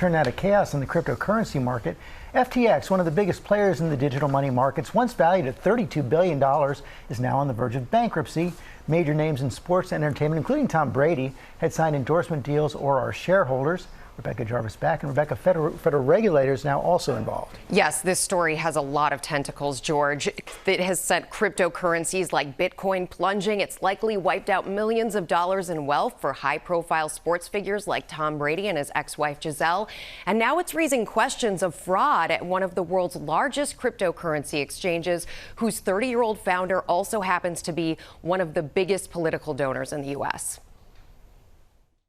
Turned out of chaos in the cryptocurrency market. FTX, one of the biggest players in the digital money markets, once valued at $32 billion, is now on the verge of bankruptcy. Major names in sports and entertainment, including Tom Brady, had signed endorsement deals or are shareholders. Rebecca Jarvis back, and Rebecca, federal regulators now also involved. Yes, this story has a lot of tentacles, George. It has sent cryptocurrencies like Bitcoin plunging. It's likely wiped out millions of dollars in wealth for high-profile sports figures like Tom Brady and his ex-wife Gisele. And now it's raising questions of fraud at one of the world's largest cryptocurrency exchanges, whose 30-year-old founder also happens to be one of the biggest political donors in the U.S.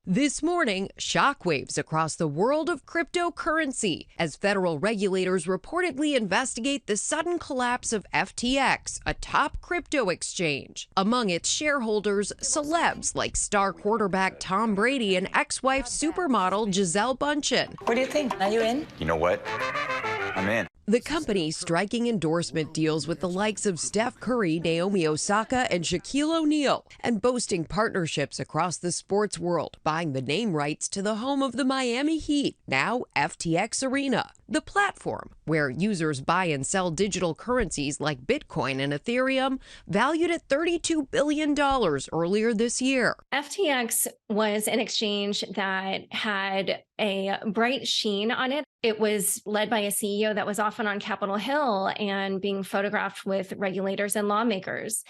This morning, shockwaves across the world of cryptocurrency as federal regulators reportedly investigate the sudden collapse of FTX, a top crypto exchange. Among its shareholders, celebs like star quarterback Tom Brady and ex-wife supermodel Gisele Bundchen. What do you think? Are you in? You know what? I'm in. The company striking endorsement deals with the likes of Steph Curry, Naomi Osaka, and Shaquille O'Neal, and boasting partnerships across the sports world, buying the name rights to the home of the Miami Heat, now FTX Arena, the platform where users buy and sell digital currencies like Bitcoin and Ethereum, valued at $32 billion earlier this year. FTX was an exchange that had a bright sheen on it. It was led by a CEO that was often on Capitol Hill and being photographed with regulators and lawmakers.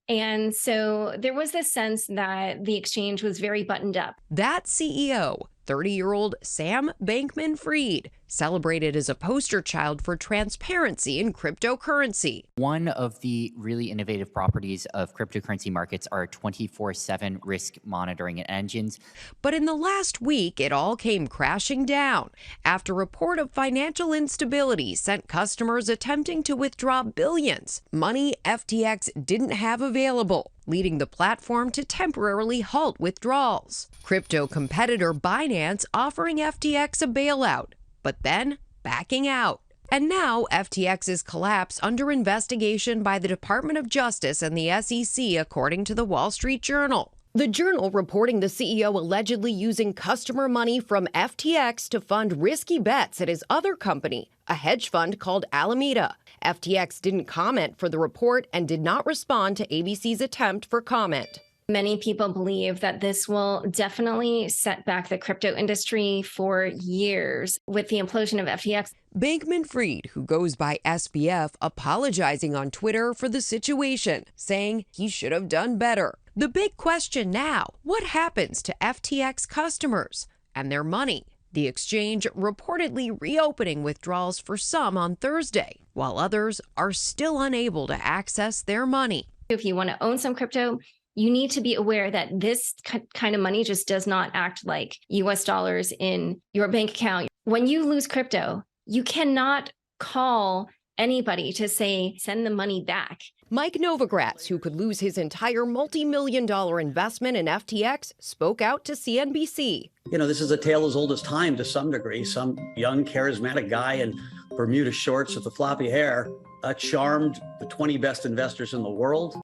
And so there was this sense that the exchange was very buttoned up. That CEO, 30-year-old Sam Bankman-Fried, celebrated as a poster child for transparency in cryptocurrency. One of the really innovative properties of cryptocurrency markets are 24/7 risk monitoring engines. But in the last week, it all came crashing down after a report of financial instability sent customers attempting to withdraw billions, money FTX didn't have available, leading the platform to temporarily halt withdrawals. Crypto competitor Binance offering FTX a bailout, but then backing out. And now FTX's collapse under investigation by the Department of Justice and the SEC, according to the Wall Street Journal. The Journal reporting the CEO allegedly using customer money from FTX to fund risky bets at his other company, a hedge fund called Alameda. FTX didn't comment for the report and did not respond to ABC's attempt for comment. Many people believe that this will definitely set back the crypto industry for years with the implosion of FTX. Bankman-Fried, who goes by SBF, apologizing on Twitter for the situation, saying he should have done better. The big question now, what happens to FTX customers and their money? The exchange reportedly reopening withdrawals for some on Thursday, while others are still unable to access their money. If you want to own some crypto, you need to be aware that this kind of money just does not act like US dollars in your bank account. When you lose crypto, you cannot call anybody to say, send the money back. Mike Novogratz, who could lose his entire multi-million-dollar investment in FTX, spoke out to CNBC. You know, this is a tale as old as time to some degree. Some young, charismatic guy in Bermuda shorts with the floppy hair charmed the 20 best investors in the world.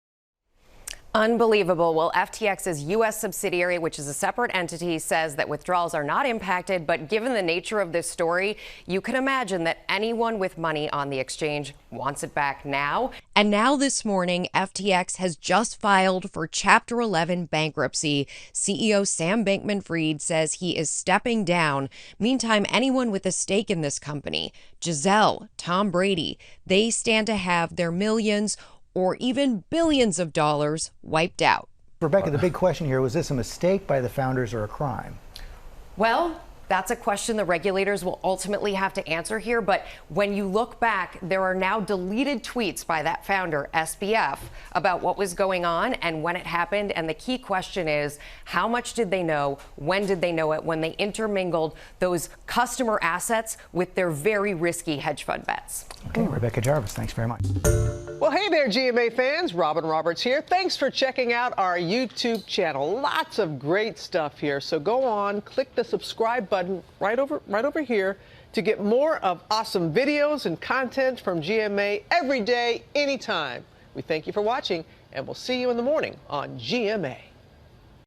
Unbelievable. Well, FTX's U.S. subsidiary, which is a separate entity, says that withdrawals are not impacted. But given the nature of this story, you can imagine that anyone with money on the exchange wants it back now. And now this morning, FTX has just filed for Chapter 11 bankruptcy. CEO Sam Bankman-Fried says he is stepping down. Meantime, anyone with a stake in this company, Gisele, Tom Brady, they stand to have their millions or even billions of dollars wiped out. Rebecca, the big question here, was this a mistake by the founders or a crime? Well, that's a question the regulators will ultimately have to answer here. But when you look back, there are now deleted tweets by that founder, SBF, about what was going on and when it happened. And the key question is, how much did they know? When did they know it? When they intermingled those customer assets with their very risky hedge fund bets. Okay, Rebecca Jarvis, thanks very much. Well, hey there, GMA fans. Robin Roberts here. Thanks for checking out our YouTube channel. Lots of great stuff here. So go on, click the subscribe button right over here to get more of awesome videos and content from GMA every day, anytime. We thank you for watching, and we'll see you in the morning on GMA.